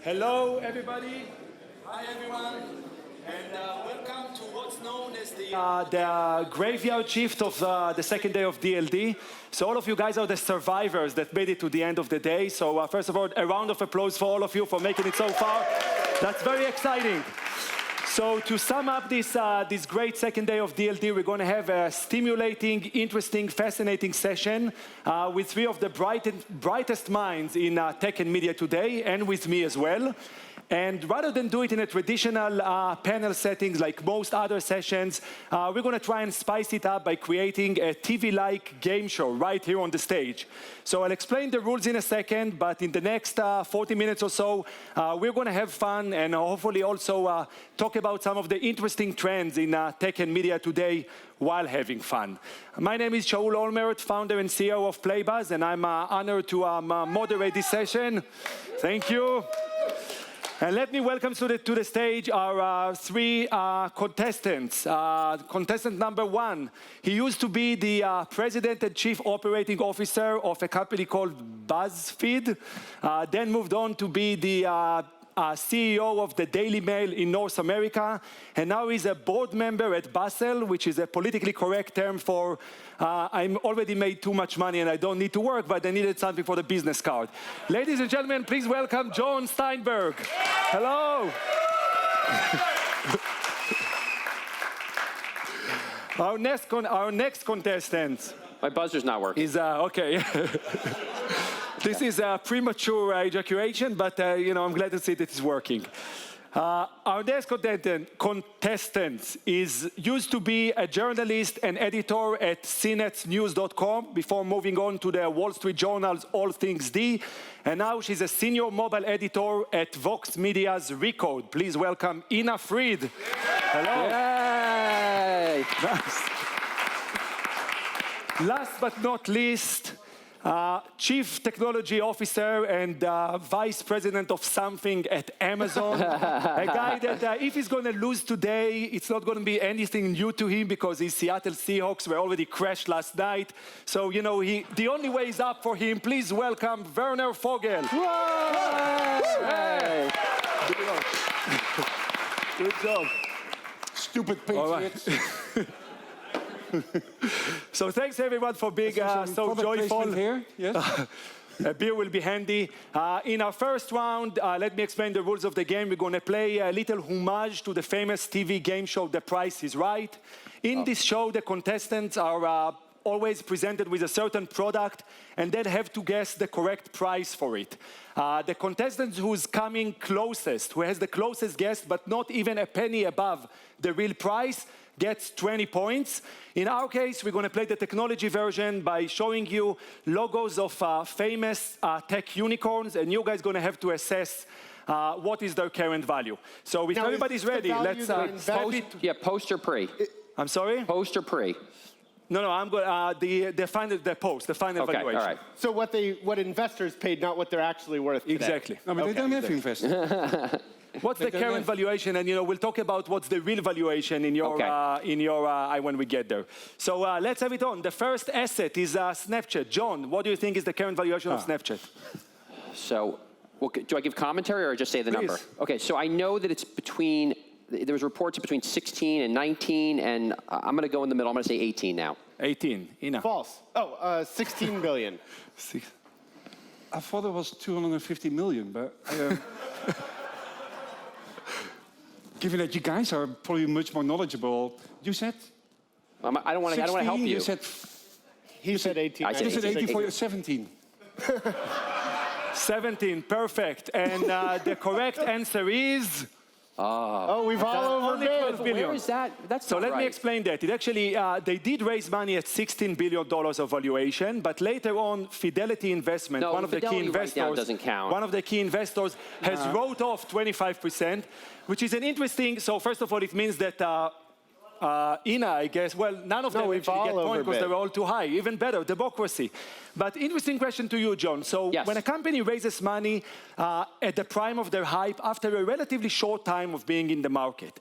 Hello, everybody. Hi, everyone. And welcome to what's known as the graveyard shift of the second day of DLD. So all of you guys are the survivors that made it to the end of the day. So first of all, a round of applause for all of you for making it so far. That's very exciting. So to sum up this great second day of DLD, we're going to have a stimulating, interesting, fascinating session with three of the brightest minds in tech and media today, and with me as well. And rather than do it in a traditional panel settings like most other sessions, we're going to try and spice it up by creating a TV-like game show right here on the stage. So I'll explain the rules in a second, but in the next 40 minutes or so, we're going to have fun and hopefully also talk about some of the interesting trends in tech and media today while having fun. My name is Shaul Olmert, founder and CEO of Playbuzz, and I'm honored to moderate this session. Thank you. And let me welcome to the stage our three contestants. Contestant number one, he used to be the president and chief operating officer of a company called BuzzFeed, then moved on to be the CEO of the Daily Mail in North America, and now he's a board member at Basel, which is a politically correct term for I'm already made too much money and I don't need to work, but I needed something for the business card. Ladies and gentlemen, please welcome Jon Steinberg. Hello. Our next contestant. My buzzer's not working. Is okay. This is a premature ejaculation, but I'm glad to see that it's working. Our next contestant used to be a journalist and editor at cnetsnews.com before moving on to the Wall Street Journal's All Things D, and now she's a senior mobile editor at Vox Media's Recode. Please welcome Ina Fried. Hello. Yay! Nice. Last but not least, Chief Technology Officer and Vice President of something at Amazon. A guy that if he's going to lose today, it's not going to be anything new to him because his Seattle Seahawks were already crashed last night. So, the only way is up for him. Please welcome Werner Vogels. Hey. Good job. Stupid Patriots. So thanks everyone for being so joyful. Here. Yes. A beer will be handy. In our first round, let me explain the rules of the game. We're going to play a little homage to the famous TV game show, The Price is Right. In this show, the contestants are always presented with a certain product and then have to guess the correct price for it. The contestant who's coming closest, who has the closest guess, but not even a penny above the real price, gets 20 points. In our case, we're going to play the technology version by showing you logos of famous tech unicorns, and you guys are going to have to assess what is their current value. So if everybody's ready, let's start it. Yeah, post or pre? I'm sorry? Post or pre? No, I'm going the final valuation. All right. So what investors paid, not what they're actually worth today. Exactly. No, but they don't have investors. What's the current valuation? And we'll talk about what's the real valuation in your when we get there. So let's have it on. The first asset is Snapchat. John, what do you think is the current valuation of Snapchat? So, do I give commentary or just say the number? Okay, so I know that it's between. There was reports between 16 and 19, and I'm going to go in the middle. I'm going to say 18 now. 18. Ina. False. 16 billion. I thought it was 250 million, but given that you guys are probably much more knowledgeable, you said. I don't want to help you. You said. He said 18. I said 18 for 17. 17. Perfect. And the correct answer is. We've all over 12 billion. Where is that? That's so not let right. me explain that. It actually, they did raise money at $16 billion of valuation, but later on, Fidelity Investment, one of the key investors, doesn't count. One of the key investors has wrote off 25%, which is an interesting. So first of all, it means that Ina, I guess, well, none of them actually get points because they were all too high. Even better, democracy. But interesting question to you, John. So when a company raises money at the prime of their hype after a relatively short time of being in the market,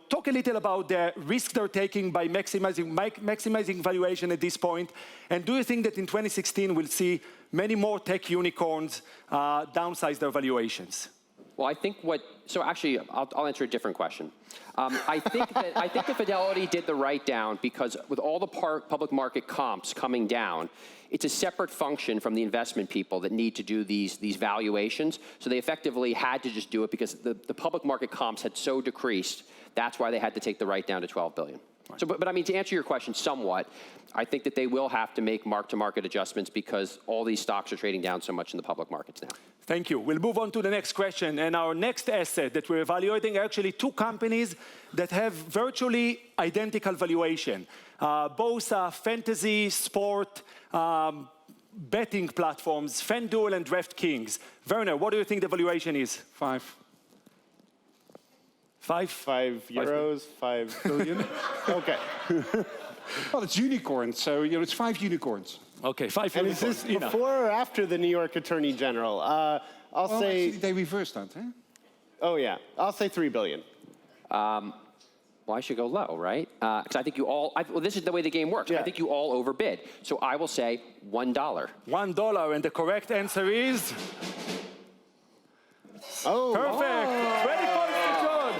talk a little about the risk they're taking by maximizing valuation at this point. And do you think that in 2016 we'll see many more tech unicorns downsize their valuations? Well, I think so actually, I'll answer a different question. I think that Fidelity did the write-down because with all the public market comps coming down, it's a separate function from the investment people that need to do these valuations. So they effectively had to just do it because the public market comps had so decreased. That's why they had to take the write-down to $12 billion. So, but I mean, to answer your question somewhat, I think that they will have to make mark-to-market adjustments because all these stocks are trading down so much in the public markets now. Thank you. We'll move on to the next question. And our next asset that we're evaluating are actually two companies that have virtually identical valuation. Both fantasy, sport, betting platforms, FanDuel and DraftKings. Werner, what do you think the valuation is? 5. 5 euros, 5 billion. Okay. Well, it's unicorns, so it's 5 unicorns. Okay, 5 And is this before or after the New York Attorney General? I'll say. Actually, they reversed that, eh? Oh yeah, I'll say 3 billion. Well, I should go low, right? Because I think you all, well, this is the way the game works. Yeah. I think you all overbid. So I will say $1. $1, and the correct answer is? Oh. Perfect. 20 points to John.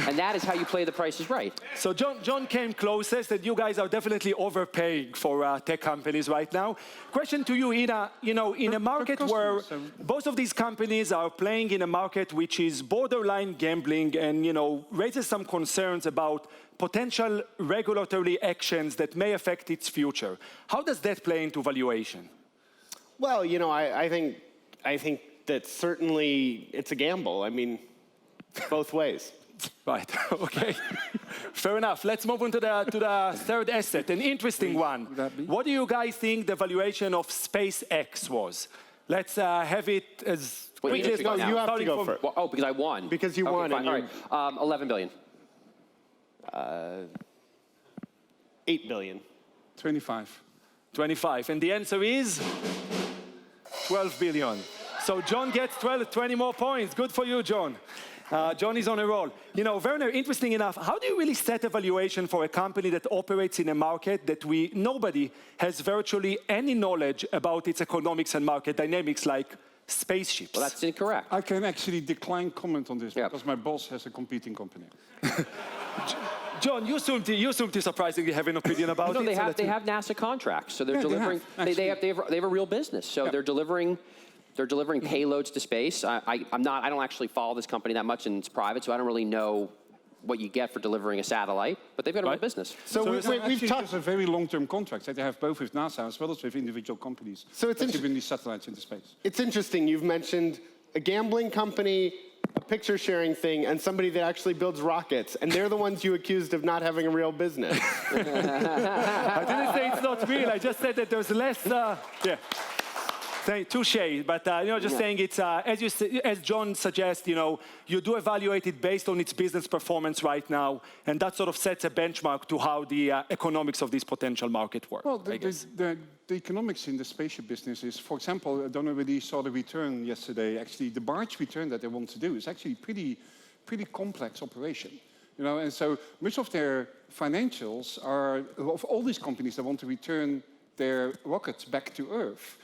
And that is how you play The Price is Right. So John came closest, and you guys are definitely overpaying for tech companies right now. Question to you, Ina. In a market where both of these companies are playing in a market which is borderline gambling and, raises some concerns about potential regulatory actions that may affect its future. How does that play into valuation? Well, I think that certainly it's a gamble. I mean, both ways. Right, okay. Fair enough. Let's move on to the third asset, an interesting one. What do you guys think the valuation of SpaceX was? Let's have it as quickly as possible. You have to go first. Well, oh, because I won. Because you won. Fine. All right, $11 billion. 8 billion. 25. 25, and the answer is 12 billion. So John gets 20 more points. Good for you, John. John is on a roll. Werner, interesting enough, how do you really set a valuation for a company that operates in a market that nobody has virtually any knowledge about its economics and market dynamics like spaceships? Well, that's incorrect. I can actually decline comment on this because my boss has a competing company. John, you seem to surprisingly have an opinion about it. No, they have NASA contracts, so they're delivering. They have a real business, so they're delivering. They're delivering payloads to space. I don't actually follow this company that much, and it's private, so I don't really know what you get for delivering a satellite. But they've got a real business. So we've talked a very long-term contract that they have both with NASA as well as with individual companies. So it's giving these satellites into space. It's interesting. You've mentioned a gambling company, a picture-sharing thing, and somebody that actually builds rockets, and they're the ones you accused of not having a real business. I didn't say it's not real. I just said that there's less. Touche, but just saying it's as John suggests, you do evaluate it based on its business performance right now, and that sort of sets a benchmark to how the economics of this potential market work. Well, the economics in the spaceship business is, for example, I don't know whether you saw the return yesterday. Actually, the barge return that they want to do is actually pretty complex operation. And so much of their financials are of all these companies that want to return their rockets back to Earth.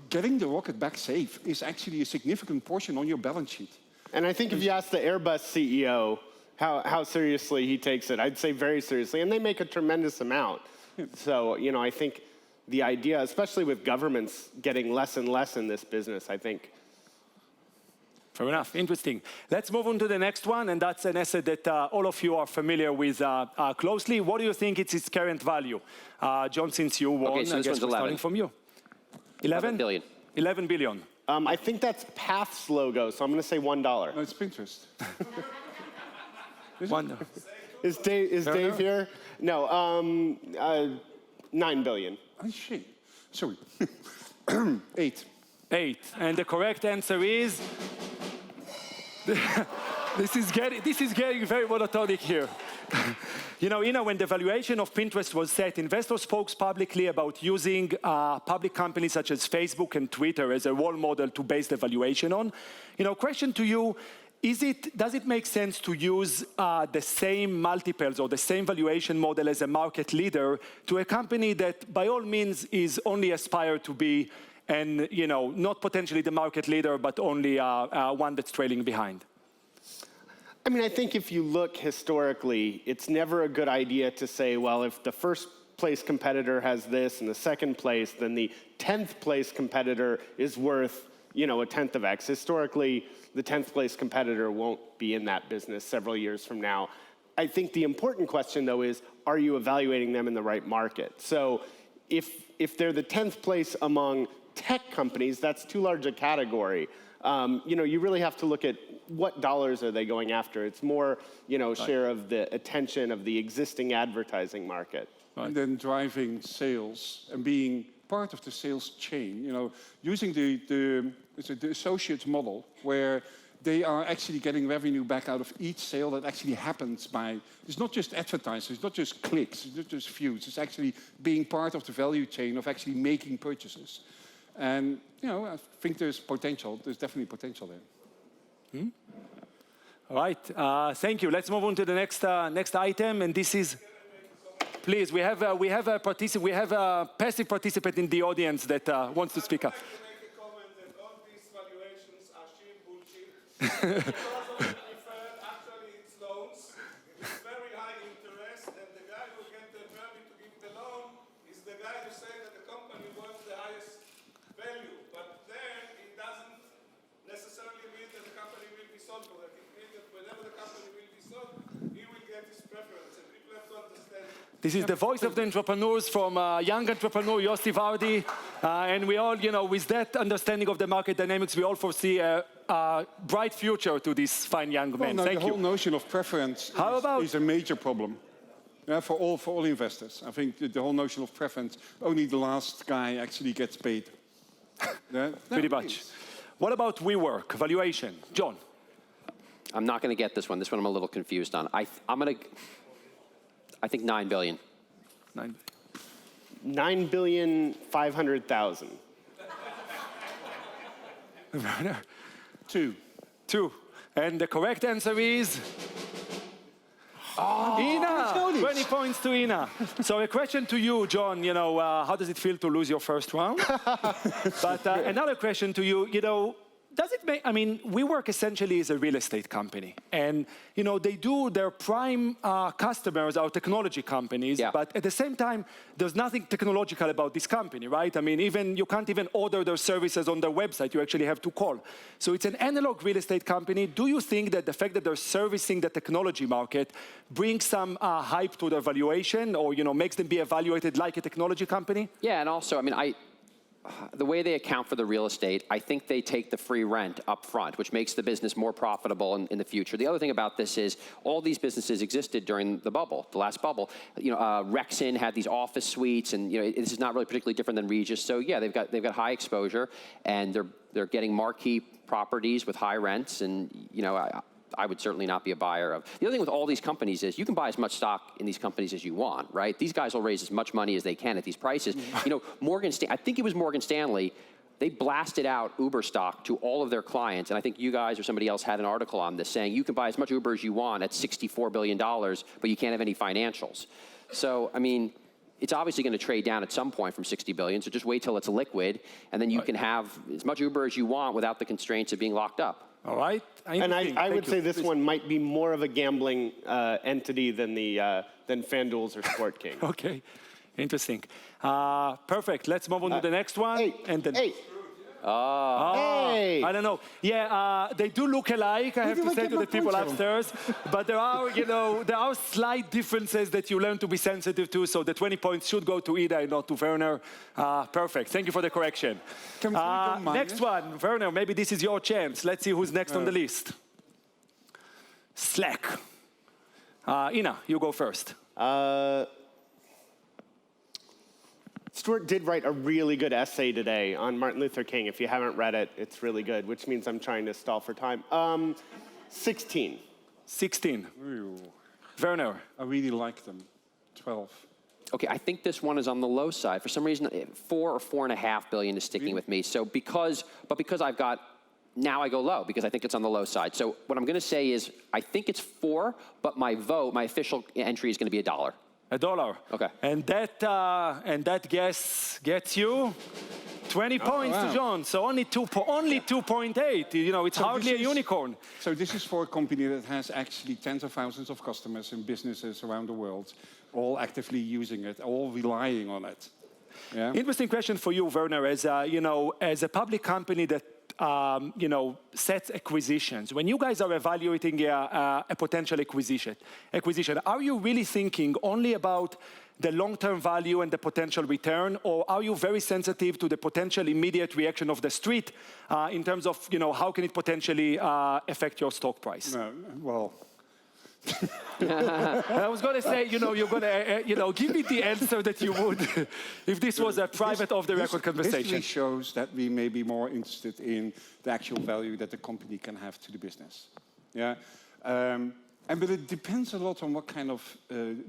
Getting the rocket back safe is actually a significant portion on your balance sheet. And I think if you ask the Airbus CEO how seriously he takes it, I'd say very seriously. And they make a tremendous amount. Yeah. So, I think the idea, especially with governments getting less and less in this business, I think. Fair enough. Interesting. Let's move on to the next one, and that's an asset that all of you are familiar with closely. What do you think is its current value? John, since you won, okay, so I guess we're starting from you. 11 billion. 11 billion. I think that's Path's logo, so I'm going to say $1. No, it's Pinterest. $1. Is Dave here? No, 9 billion. Oh, shit. Sorry. 8. 8. And the correct answer is... This is getting very monotonic here. When the valuation of Pinterest was set, investors spoke publicly about using public companies such as Facebook and Twitter as a role model to base the valuation on. Question to you, does it make sense to use the same multiples or the same valuation model as a market leader to a company that by all means is only aspired to be and not potentially the market leader, but only one that's trailing behind? I mean, I think if you look historically, it's never a good idea to say, well, if the first place competitor has this and the second place, then the 10th place competitor is worth, a tenth of X. Historically, the 10th place competitor won't be in that business several years from now. I think the important question, though, is, are you evaluating them in the right market? So if they're the 10th place among tech companies, that's too large a category. You really have to look at what dollars are they going after. It's more, share of the attention of the existing advertising market. And then driving sales and being part of the sales chain, using the associates model where they are actually getting revenue back out of each sale that actually happens by, it's not just advertising, it's not just clicks, it's not just views, it's actually being part of the value chain of actually making purchases. And, I think there's potential, there's definitely potential there. All right, thank you. Let's move on to the next item, and this is, please, we have a passive participant in the audience that wants to speak up. Because actually it's loans, it's very high interest, and the guy who gets the permit to give the loan is the guy who said that the company wants the highest value. But then it doesn't necessarily mean that the company will be sold for that. It means that whenever the company will be sold, he will get his preference, and people have to understand it. This is the voice of the entrepreneurs from young entrepreneur Yossi Vardi. And we all, with that understanding of the market dynamics, we all foresee a bright future to this fine young man. Thank the you. whole notion of preference is a major problem for all investors. I think the whole notion of preference, only the last guy actually gets paid. Pretty much. What about WeWork, valuation? John? I'm not going to get this one. This one I'm a little confused on. I think 9 billion. 9,500,000,000. Two. And the correct answer is? Ina! 20 points to Ina. So a question to you, John, how does it feel to lose your first round? But another question to you, does it make, WeWork essentially is a real estate company. And, their prime customers are technology companies, but at the same time, there's nothing technological about this company, right? You can't even order their services on their website, you actually have to call. So it's an analog real estate company. Do you think that the fact that they're servicing the technology market brings some hype to their valuation or, makes them be evaluated like a technology company? Yeah, and also, the way they account for the real estate, I think they take the free rent up front, which makes the business more profitable in the future. The other thing about this is all these businesses existed during the last bubble. Rexon had these office suites, and this is not really particularly different than Regis. So yeah, they've got high exposure, and they're getting marquee properties with high rents, and I would certainly not be a buyer of. The other thing with all these companies is you can buy as much stock in these companies as you want, right? These guys will raise as much money as they can at these prices. I think it was Morgan Stanley, they blasted out Uber stock to all of their clients, and I think you guys or somebody else had an article on this saying you can buy as much Uber as you want at $64 billion, but you can't have any financials. So, it's obviously going to trade down at some point from 60 billion, so just wait till it's liquid, and then you can have as much Uber as you want without the constraints of being locked up. All right. And I would say this one might be more of a gambling entity than FanDuel's or Sport King. Okay, interesting. Perfect. Let's move on to the next one. I don't know. Yeah, they do look alike, I have to say to the people upstairs. But there are slight differences that you learn to be sensitive to, so the 20 points should go to Ida and not to Werner. Perfect. Thank you for the correction. Next one, Werner, maybe this is your chance. Let's see who's next on the list. Slack. Ina, you go first. Stuart did write a really good essay today on Martin Luther King. If you haven't read it, it's really good, which means I'm trying to stall for time. 16. 16. Ooh. Werner. I really like them. 12. Okay, I think this one is on the low side. For some reason, 4 or 4.5 billion is sticking with me. So because I've got, now I go low because I think it's on the low side. So what I'm going to say is I think it's 4, but my official entry is going to be $1. $1. Okay. And that guess gets you 20 points to Jon, so only 2.8. You know, it's So hardly a this is- unicorn. So this is for a company that has actually tens of thousands of customers and businesses around the world, all actively using it, all relying on it. Yeah. Interesting question for you, Werner, as you know, as a public company that you know, sets acquisitions. When you guys are evaluating a potential acquisition, are you really thinking only about the long-term value and the potential return, or are you very sensitive to the potential immediate reaction of the street in terms of, you know, how can it potentially affect your stock price? No, well, I was going to say, you know, you're going to, you know, give me the answer that you would if this was a private off-the-record conversation. history shows that we may be more interested in the actual value that the company can have to the business. Yeah, but it depends a lot on what kind of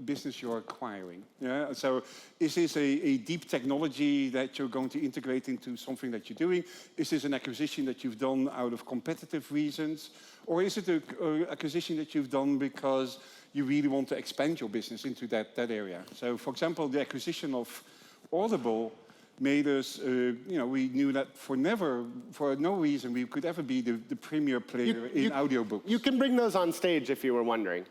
business you're acquiring. Yeah, so is this a deep technology that you're going to integrate into something that you're doing? Is this an acquisition that you've done out of competitive reasons? Or is it an acquisition that you've done because you really want to expand your business into that area? So, for example, the acquisition of Audible made us, you know, we knew that for no reason we could ever be the premier player in audiobooks. You can bring those on stage if you were wondering.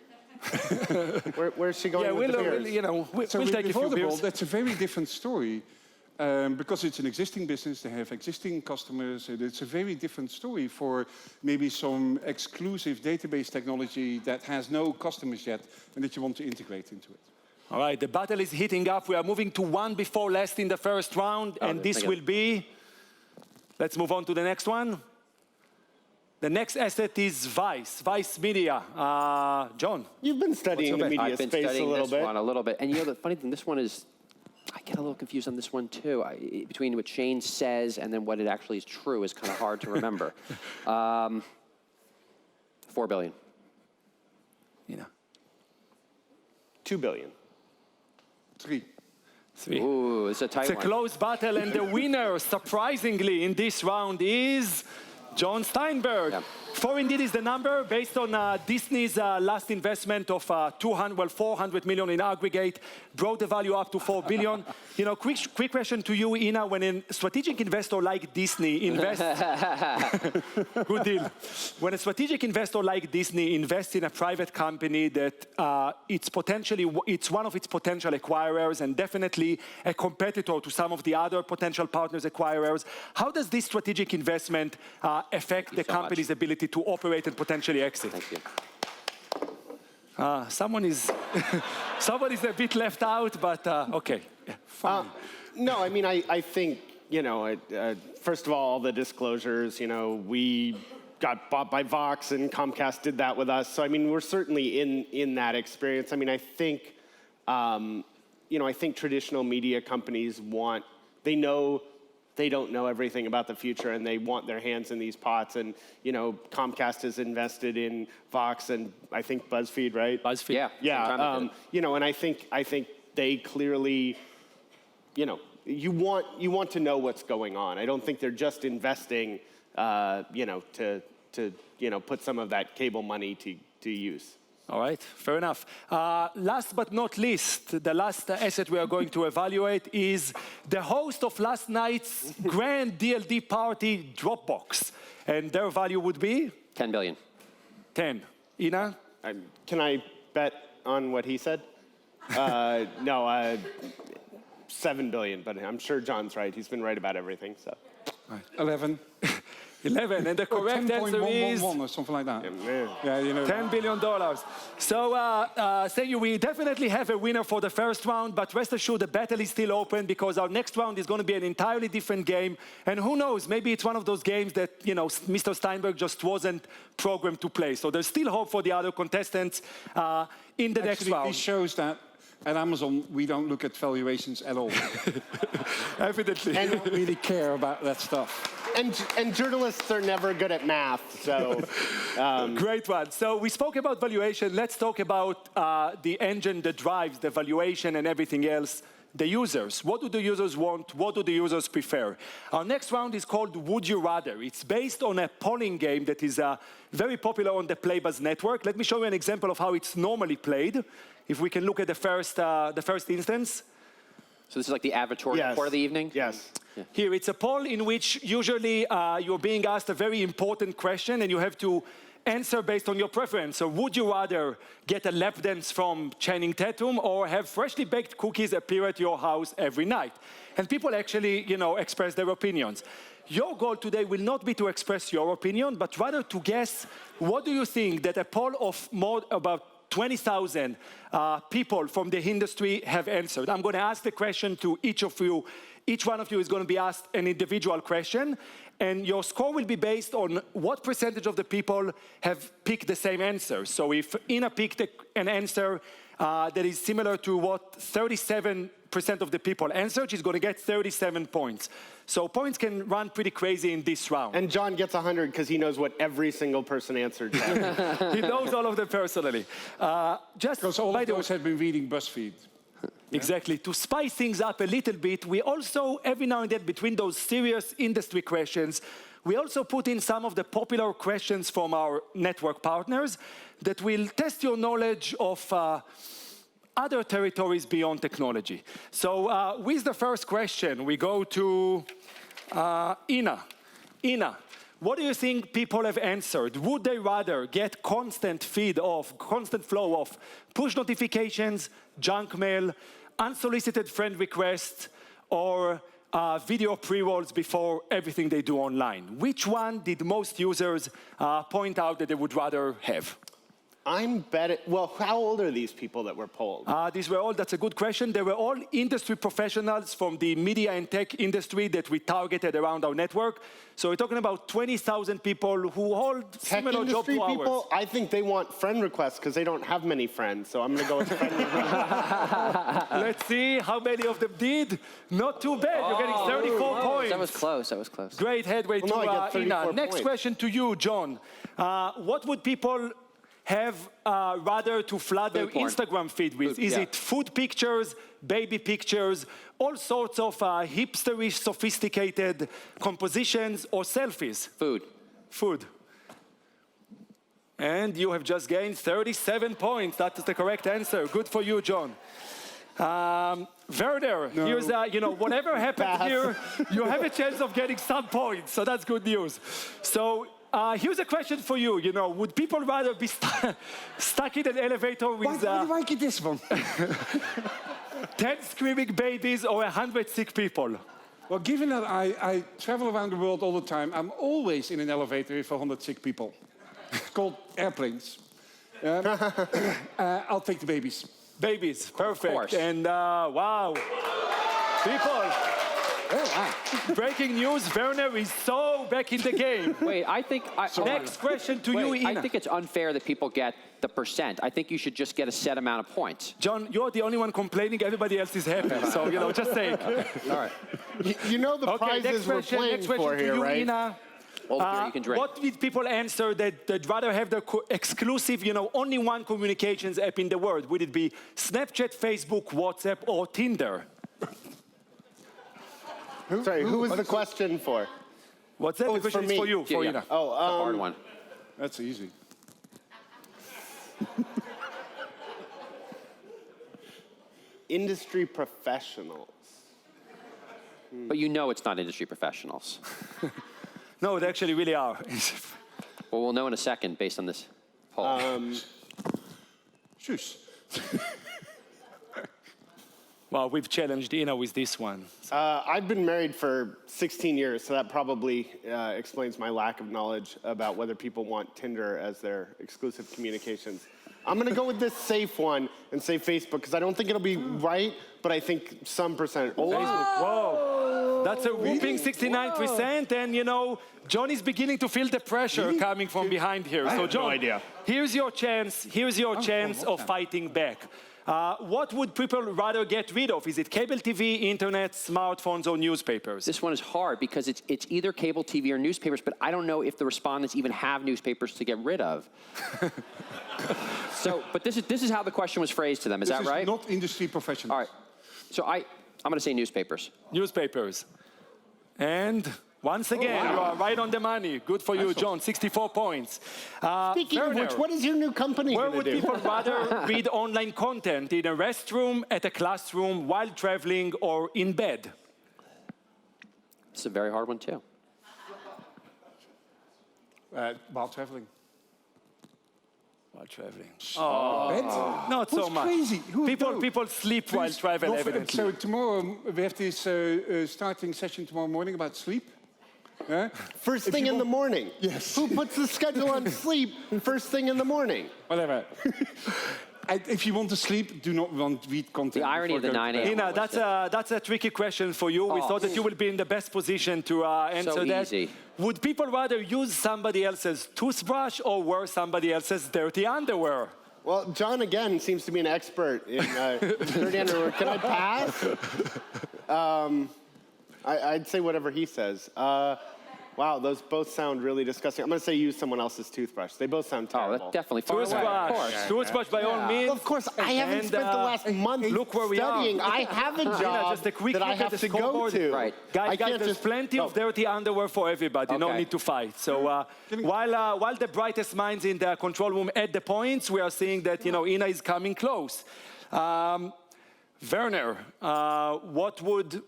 Where's she going with the beers? you know, we'll So take a with few Audible, beers. that's a very different story. Because it's an existing business, they have existing customers. It's a very different story for maybe some exclusive database technology that has no customers yet and that you want to integrate into it. All right, the battle is heating up. We are moving to one before last in the first round, and this will be, let's move on to the next one. The next asset is Vice Media. Jon. You've been studying the media I've been space studying a little this bit. one a little bit. And you know, the funny thing, this one is, I get a little confused on this one too. Between what Shane says and then what it actually is true is kind of hard to remember. 4 billion. You know. 2 billion. 3. Ooh, it's a tight It's a one. close battle, and the winner, surprisingly, in this round is Jon Steinberg. Yeah. 4 indeed is the number based on Disney's last investment of 400 million in aggregate, brought the value up to 4 billion. You know, quick question to you, Ina. When a strategic investor like Disney invests, good deal. When a strategic investor like Disney invests in a private company that it's one of its potential acquirers and definitely a competitor to some of the other potential partners acquirers, how does this strategic investment affect the company's ability to operate and potentially exit? Thank you. Someone is a bit left out, but okay. Yeah, fine. No, I mean, I think, you know, first of all, the disclosures, you know, we got bought by Vox and Comcast did that with us. So, I mean, we're certainly in that experience. I mean, I think, you know, I think traditional media companies they know they don't know everything about the future and they want their hands in these pots. And, you know, Comcast has invested in Vox and I think BuzzFeed, right? BuzzFeed. Yeah. Yeah. You know, and I think they clearly, you know, you want to know what's going on. I don't think they're just investing, you know, to you know, put some of that cable money to use. All right, fair enough. Last but not least, the last asset we are going to evaluate is the host of last night's grand DLD party, Dropbox. And their value would be? 10 billion. 10. Ina? Can I bet on what he said? No, 7 billion, but I'm sure John's right. He's been right about everything, so. 11. 11, and the correct answer is 10.111 or something like that. Yeah, you know. $10 billion. So, we definitely have a winner for the first round, but rest assured the battle is still open because our next round is going to be an entirely different game. And who knows, maybe it's one of those games that, you know, Mr. Steinberg just wasn't programmed to play. So there's still hope for the other contestants in the next round. It shows that at Amazon, we don't look at valuations at all. Evidently. We don't really care about that stuff. And journalists are never good at math, so. Great one. So we spoke about valuation. Let's talk about the engine that drives the valuation and everything else. The users. What do the users want? What do the users prefer? Our next round is called Would You Rather. It's based on a polling game that is very popular on the Playbuzz network. Let me show you an example of how it's normally played. If we can look at the first instance. So this is like the advertorial Yes. report of the evening? Yes. Here, it's a poll in which usually you're being asked a very important question and you have to answer based on your preference. So would you rather get a lap dance from Channing Tatum or have freshly baked cookies appear at your house every night? And people actually, express their opinions. Your goal today will not be to express your opinion, but rather to guess what do you think that a poll of about 20,000 people from the industry have answered. I'm going to ask the question to each of you. Each one of you is going to be asked an individual question, and your score will be based on what percentage of the people have picked the same answer. So if Ina picked an answer that is similar to what 37% of the people answered, she's going to get 37 points. So points can run pretty crazy in this round. And John gets 100 because he knows what every single person answered. He knows all of them personally. Just Because all by of the way, those have been reading BuzzFeed. exactly. To spice things up a little bit, we also, every now and then, between those serious industry questions, we also put in some of the popular questions from our network partners that will test your knowledge of other territories beyond technology. So with the first question, we go to Ina. Ina, what do you think people have answered? Would they rather get constant flow of push notifications, junk mail, unsolicited friend requests, or video pre-rolls before everything they do online? Which one did most users point out that they would rather have? I'm betting, well, how old are these people that were polled? That's a good question. They were all industry professionals from the media and tech industry that we targeted around our network. So we're talking about 20,000 people who hold Tech similar job industry to ours. people, I think they want friend requests because they don't have many friends. So I'm going to go with friend requests. Let's see how many of them did. Not too bad. You're getting 34 points. That was close. That was close. Great headway Well, no, I get to 34 Ina. Next points. question to you, John. What would people have rather to flood their Food porn. Instagram feed with? Is it food pictures, baby pictures, all sorts of hipsterish, sophisticated compositions, or selfies? Food. Food. And you have just gained 37 points. That is the correct answer. Good for you, John. Werner, here's whatever happens here, you have a chance of getting some points. So that's good news. So here's a question for you. Would people rather be stuck in an elevator with Why do I get this one? 10 screaming babies or 100 sick people? Well, given that I travel around the world all the time, I'm always in an elevator with 100 sick people, called airplanes. I'll take the babies. Babies, perfect. Of course. And wow, people. Breaking news, Werner is so back in the game. Wait, I think... Next question to you, Ina. I think it's unfair that people get the percent. I think you should just get a set amount of points. John, you're the only one complaining. Everybody else is happy. So, just say. All right. You know the prizes we're playing for here, right? Ina. Well, here you can drink. What did people answer that they'd rather have the exclusive, only one communications app in the world? Would it be Snapchat, Facebook, WhatsApp, or Tinder? Sorry, who was the question for? What's that? Oh, The it's for question is for me. you, for Ina. Oh, The hard one. That's easy. Industry professionals. But you know it's not industry professionals. No, they actually really are. Well, we'll know in a second based on this poll. Shush. Well, we've challenged Ina with this one. I've been married for 16 years, so that probably explains my lack of knowledge about whether people want Tinder as their exclusive communications. I'm going to go with this safe one and say Facebook, because I don't think it'll be right, but I think some percent. Whoa. That's a whooping 69%, and John is beginning to feel the pressure coming from behind here. So, John, no idea. Here's your chance. Here's your chance of fighting back. What would people rather get rid of? Is it cable TV, internet, smartphones, or newspapers? This one is hard because it's either cable TV or newspapers, but I don't know if the respondents even have newspapers to get rid of. But this is how the question was phrased to them. Is that right? This is not industry professionals. All right. So I'm going to say newspapers. Newspapers. And Once again, you are right on the money. Good for you, John. 64 points. Speaking of which, what is your new company where going would to do? people rather read online content? In a restroom, at a classroom, while traveling, or in bed? It's a very hard one, too. While traveling. While traveling. Not so much. Crazy. People sleep while traveling, evidently. So tomorrow, we have this starting session tomorrow morning about sleep. First thing in the morning. Yes. Who puts the schedule on sleep first thing in the morning? Whatever. If you want to sleep, do not read content. The irony of the 9 a.m. Ina, that's a tricky question for you. We thought that you will be in the best position to answer that. Easy. Would people rather use somebody else's toothbrush or wear somebody else's dirty underwear? Well, John, again, seems to be an expert in dirty underwear. Can I pass? I'd say whatever he says. Wow, those both sound really disgusting. I'm going to say use someone else's toothbrush. They both sound terrible. Oh, that's definitely far away. Toothbrush. Of course. Toothbrush by all means. Of course, I haven't And, spent the last month look where we studying. are. I have a job Just a quick that I look at have the to go scoreboard. to. Right. Guys, can't there's just- plenty of dirty underwear for everybody. No Okay. need to fight. So while the brightest minds in the control room add the points, we are seeing that Ina is coming close. Werner, what would?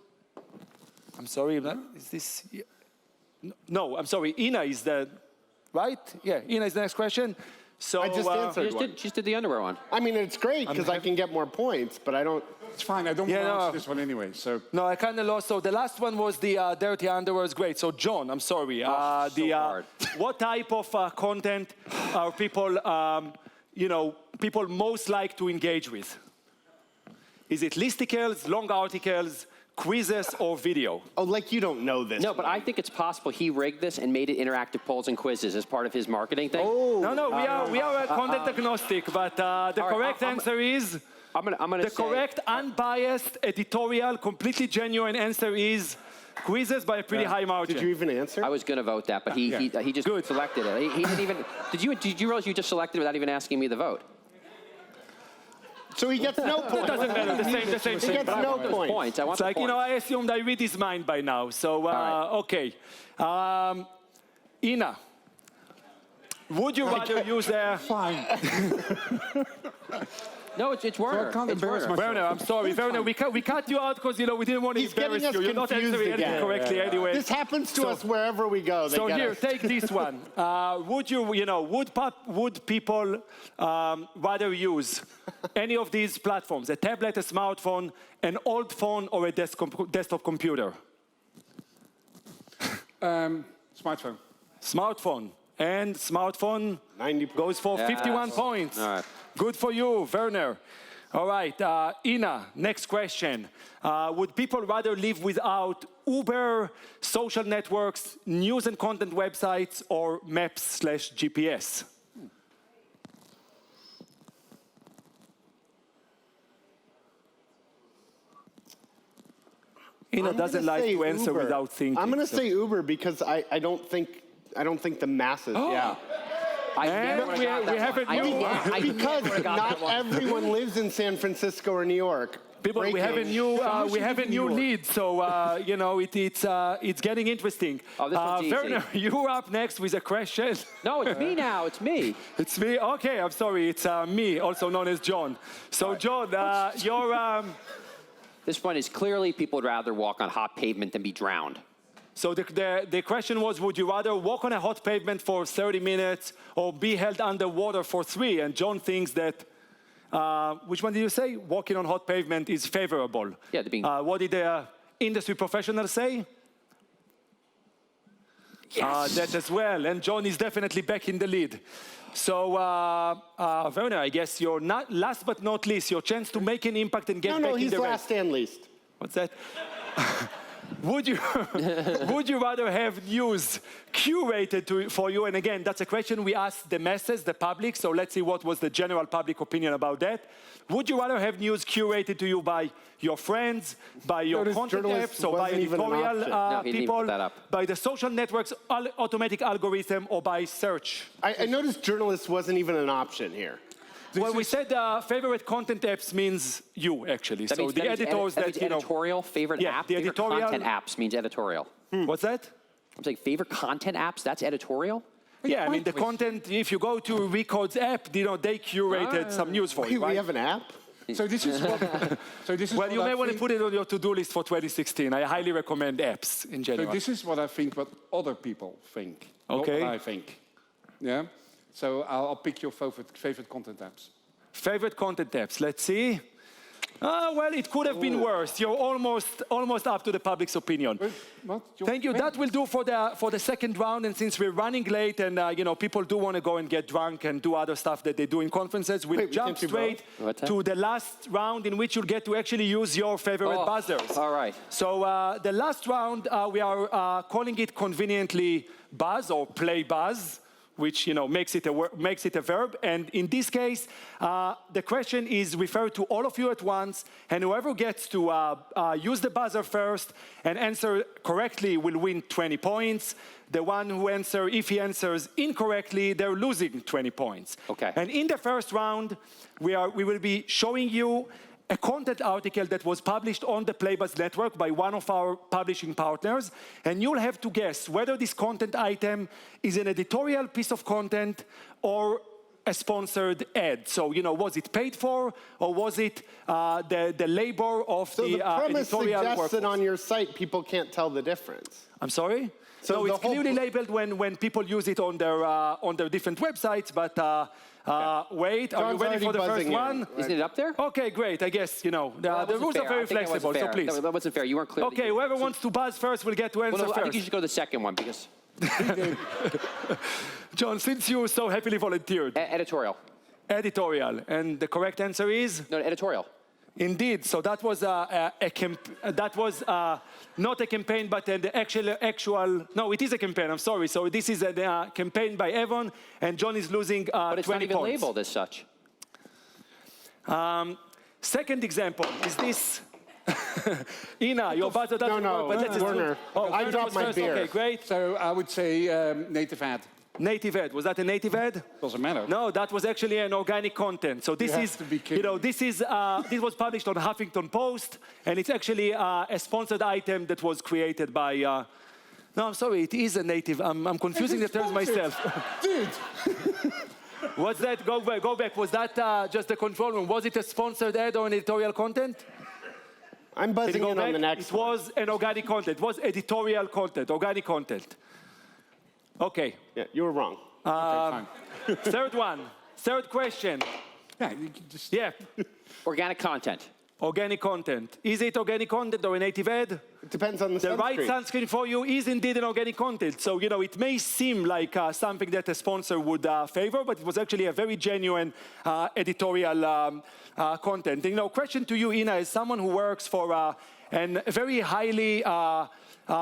I'm sorry. Is this? No, I'm sorry. Ina is the right. Yeah, Ina is the next question. So I just answered She one. just did the underwear one. I mean, it's great because I can get more points, but I don't. It's fine. I don't want to no. answer this one anyway. So No, I kind of lost. So the last one was the dirty underwear is great. So John, I'm sorry. hard. What type of content are people, people most like to engage with? Is it listicles, long articles, quizzes, or video? Oh, like you don't know this. No, but I think it's possible he rigged this and made it interactive polls and quizzes as part of his marketing thing. No, we are content agnostic, but the correct answer is I'm gonna the say, correct, unbiased, editorial, completely genuine answer is quizzes by a pretty high margin. Did you even answer? I was going to vote that, but he just Good. selected it. He didn't even. Did you realize you just selected it without even asking me the vote? So he gets no It points. doesn't matter. The same He thing. gets no Those points. points. I want It's the like, points. I assumed I read his mind by now. So, right. okay. Ina, would you rather use a... fine. No, it's Werner. I can't It's embarrass Werner. myself. Werner, I'm sorry. Werner, we cut you out because, we didn't want to He's getting embarrass us you. You're not confused answering anything again. correctly anyway. This happens to us wherever we go. They So get here, us. take this one. Would people rather use any of these platforms, a tablet, a smartphone, an old phone, or a desktop computer? Smartphone. Smartphone. And smartphone 90 goes for 51 points. All right. Good for you, Werner. All right, Ina, next question. Would people rather live without Uber, social networks, news and content websites, or maps/GPS? Ina I'm doesn't gonna like say to answer Uber. without thinking. I'm going to so- say Uber because I don't think the masses. Yeah. I And never we got that have one. a new- I Because never got not that one. everyone lives in San Francisco or New York. People, we have a Breaking. new lead, so it's getting interesting. Oh, this one's easy. Werner, you're up next with a question. No, it's me now. It's me. It's me. Okay, I'm sorry. It's me, also known as John. So, John, you're. This one is clearly people would rather walk on hot pavement than be drowned. So the question was, would you rather walk on a hot pavement for 30 minutes or be held underwater for 3? And John thinks that. Which one did you say? Walking on hot pavement is favorable. Yeah, the being. What did the industry professional say? Yes. That as well. And John is definitely back in the lead. So, Werner, I guess you're not last but not least, your chance to make an impact and get back No, in he's the race. last and least. What's that? Would you rather have news curated for you? And again, that's a question we asked the masses, the public. So let's see what was the general public opinion about that. Would you rather have news curated to you by your friends, by your Notice content journalists apps, or by wasn't even an editorial option. No, he didn't even people, put that up. by the social networks automatic algorithm, or by search? I noticed journalists wasn't even an option here. Well, we said favorite content apps means you, actually. That So means, the that means editors that means that, editorial favorite Yeah, app. the favorite editorial- content apps means editorial. What's that? I'm saying favorite content apps, that's editorial? Yeah, I mean, the content, if you go to Record's app, they curated some news for you, We right? have an app? So this is what. Well, you what I may want to think- put it on your to-do list for 2016. I highly recommend apps in So general. this is what I think, what other people think, Okay. not what I think. Yeah. So I'll pick your favorite content apps. Favorite content apps, let's see. Well, it could have been worse. You're almost up to the public's opinion. What? Thank you. That will do for the second round. And since we're running late and people do want to go and get drunk and do other stuff that they do in conferences, we'll Wait, we jump can't do straight both? to the last round in which you'll get to actually use your favorite buzzers. All right. So the last round, we are calling it conveniently buzz or play buzz, which makes it a verb. And in this case, the question is referred to all of you at once, and whoever gets to use the buzzer first and answer correctly will win 20 points. The one who if he answers incorrectly, they're losing 20 points. Okay. And in the first round, we will be showing you a content article that was published on the Playbuzz network by one of our publishing partners, and you'll have to guess whether this content item is an editorial piece of content or a sponsored ad. So, was it paid for, or was it the labor of So the premise editorial suggests workforce? that on your site, people can't tell the difference. I'm sorry? So No, the it's whole clearly labeled when people use it on their different websites, but wait, are you John's ready for the already first buzzing in. one? Isn't it up there? Okay, great. I guess, the That wasn't rules are fair. very I think that flexible, wasn't so fair. please. That wasn't fair. You weren't clear. Okay, whoever wants to buzz first will get to answer Well, no, I think you first. should go to the second one because John, since you so happily volunteered, editorial. editorial, and the correct answer is No, editorial. indeed. So that was not a campaign, but an actual. No, it is a campaign. I'm sorry. So this is a campaign by Evan, and John is losing 20 But it's not even points. labeled as such. Second example is this. Ina, your buzzer doesn't No, work, but let's Werner. I Werner dropped was my first. beer. Okay, great. So I would say native ad. Native ad. Was that a native ad? Doesn't matter. No, that was actually an organic content. So this have is, to be kidding. this was published on Huffington Post, and it's actually a sponsored item that was created by. No, I'm sorry, it is a native. I'm confusing the terms myself. Dude. What's that? Go back. Was that just the control room? Was it a sponsored ad or an editorial content? I'm Can buzzing you go in on back? the next It one. was an organic content. It was editorial content, organic content. Okay. Yeah, you were wrong. Okay, fine. Third question. Yeah, you can just. Yeah. Organic content. Organic content. Is it organic content or a native ad? It depends on the The right sunscreen. sunscreen for you is indeed an organic content. So, it may seem like something that a sponsor would favor, but it was actually a very genuine editorial content. Question to you, Ina, as someone who works for a very highly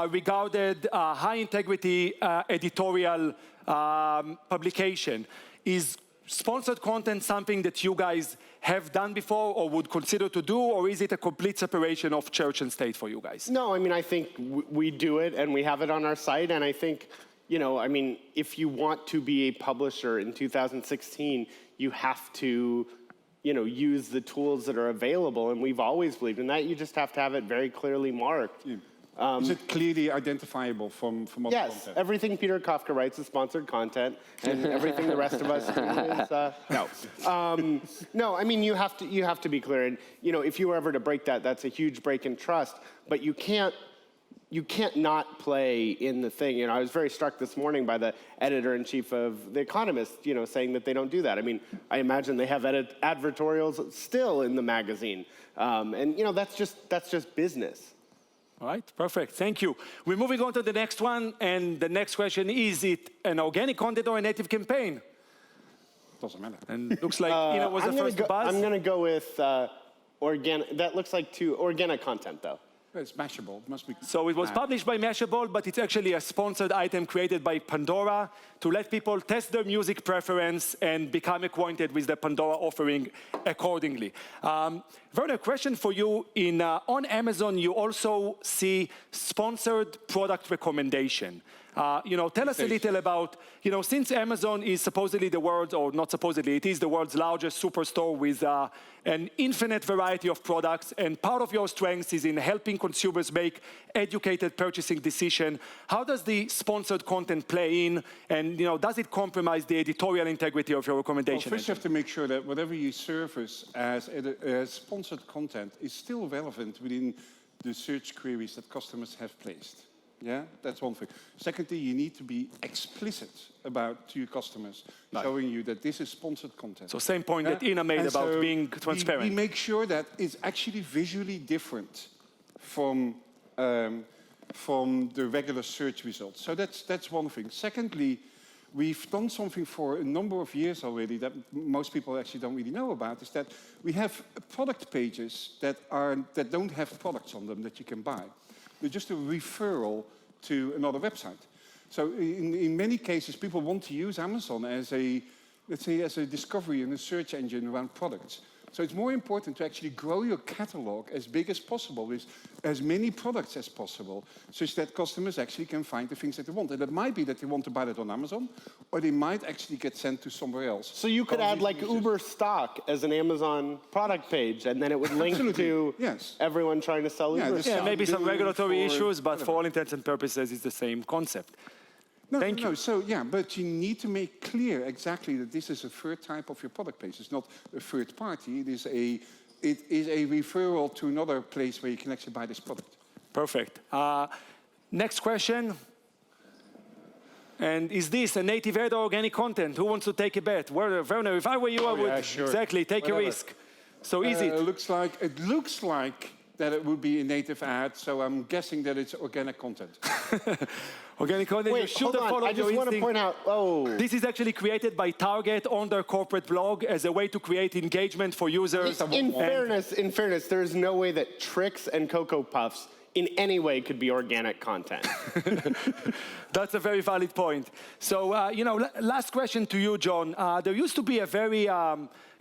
regarded, high-integrity editorial publication, is sponsored content something that you guys have done before or would consider to do, or is it a complete separation of church and state for you guys? No, I mean, I think we do it and we have it on our site. And I think, if you want to be a publisher in 2016, you have to, use the tools that are available. And we've always believed in that. You just have to have it very clearly marked. Is it clearly identifiable from other Yes, content? everything Peter Kafka writes is sponsored content, and everything the rest of us do is no. No, I mean you have to be clear, and if you were ever to break that, that's a huge break in trust. But you can't not play in the thing. I was very struck this morning by the editor-in-chief of The Economist, saying that they don't do that. I mean, I imagine they have advertorials still in the magazine, and that's just business. All right, perfect. Thank you. We're moving on to the next one, and the next question is it an organic content or a native campaign? Doesn't matter. And looks like Ina was the first to buzz. I'm going to go with organic. That looks like organic content, though. It's Mashable. It must be. So it was published by Mashable, but it's actually a sponsored item created by Pandora to let people test their music preference and become acquainted with the Pandora offering accordingly. Werner, question for you. On Amazon, you also see sponsored product recommendation. Tell us a little about, since Amazon is supposedly the world's, or not supposedly, it is the world's largest superstore with an infinite variety of products, and part of your strengths is in helping consumers make educated purchasing decisions. How does the sponsored content play in, and does it compromise the editorial integrity of your recommendation? Well, first you have to make sure that whatever you surface as sponsored content is still relevant within the search queries that customers have placed. Yeah, that's one thing. Secondly, you need to be explicit to your customers, showing you that this is sponsored content. So same point that Ina made about being transparent. We make sure that it's actually visually different from the regular search results. So that's one thing. Secondly, we've done something for a number of years already that most people actually don't really know about, is that we have product pages that don't have products on them that you can buy. They're just a referral to another website. So in many cases, people want to use Amazon as let's say, as a discovery and a search engine around products. So it's more important to actually grow your catalog as big as possible with as many products as possible, such that customers actually can find the things that they want. And it might be that they want to buy it on Amazon, or they might actually get sent to somewhere else. So you could add like Uber stock as an Amazon product page, and then it would link to everyone trying to sell Uber stock. Yeah, maybe some regulatory issues, but for all intents and purposes, it's the same concept. Thank you. So yeah, but you need to make clear exactly that this is a third type of your product page. It's not a third party. It is a referral to another place where you can actually buy this product. Perfect. Next question. And is this a native ad or organic content? Who wants to take a bet? Werner, if I were you, I would exactly take a risk. So is it? It looks like that it would be a native ad, so I'm guessing that it's organic content. Organic content. Wait, hold on. I just want to point out. This is actually created by Target on their corporate blog as a way to create engagement for users. In fairness, there is no way that Trix and Cocoa Puffs in any way could be organic content. That's a very valid point. So, last question to you, Jon. There used to be a very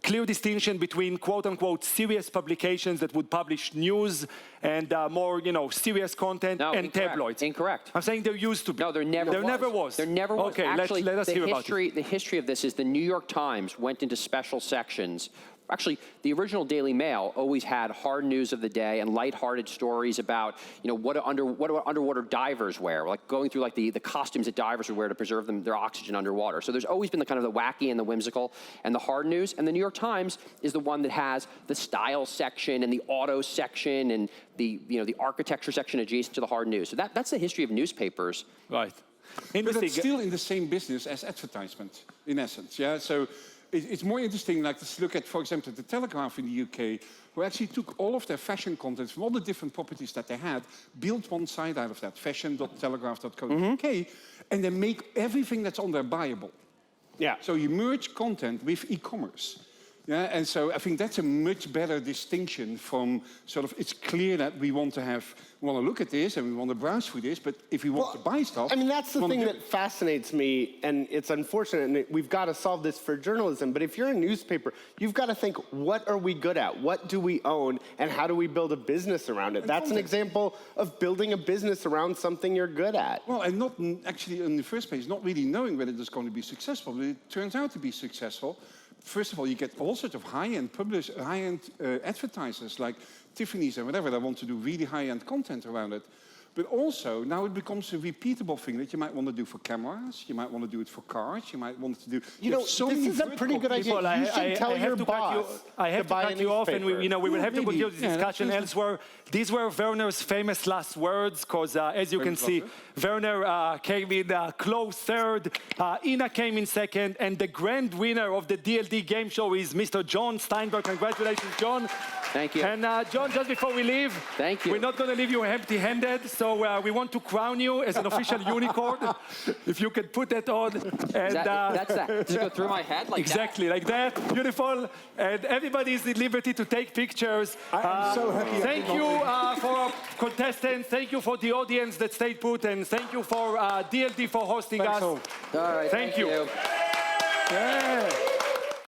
clear distinction between quote-unquote serious publications that would publish news and more, serious content and tabloids. Incorrect. I'm saying there used to be. No, there never was. There never was. Okay, actually, let us hear about it. The history of this is the New York Times went into special sections. Actually, the original Daily Mail always had hard news of the day and lighthearted stories about, what do underwater divers wear, like going through like the costumes that divers would wear to preserve their oxygen underwater. So there's always been the kind of the wacky and the whimsical and the hard news. And the New York Times is the one that has the style section and the auto section and the architecture section adjacent to the hard news. So that's the history of newspapers. Right. But it's still in the same business as advertisement, in essence. Yeah. So it's more interesting, like to look at, for example, the Telegraph in the UK, who actually took all of their fashion content from all the different properties that they had, built one site out of that, fashion.telegraph.co.uk, and then make everything that's on there buyable. Yeah. So you merge content with e-commerce. Yeah, and so I think that's a much better distinction from sort of, it's clear that we want to look at this and we want to browse through this, but if we want to buy stuff... I mean, that's the thing that fascinates me, and it's unfortunate, and we've got to solve this for journalism, but if you're a newspaper, you've got to think, what are we good at? What do we own? And how do we build a business around it? That's an example of building a business around something you're good at. Well, and not actually in the first place, not really knowing whether it's going to be successful, but it turns out to be successful. First of all, you get all sorts of high-end advertisers like Tiffany's and whatever that want to do really high-end content around it. But also, now it becomes a repeatable thing that you might want to do for cameras, you might want to do it for cars, you might want to do... this is a pretty good idea. You should tell your boss I have to cut you off, and we will have to continue this discussion elsewhere. These were Werner's famous last words, because as you can see, Werner came in close third, Ina came in second, and the grand winner of the DLD game show is Mr. Jon Steinberg. Congratulations, Jon. Thank you. And Jon, just before we leave, we're not going to leave you empty-handed, so we want to crown you as an official unicorn. If you could put that on. And, that's that. Does it go through my head like exactly, like that. Beautiful. And everybody is at liberty to take pictures. I'm so happy. Thank you for our contestants. Thank you for the audience that stayed put. And thank you for DLD for hosting us. All right. Thank you. Yeah.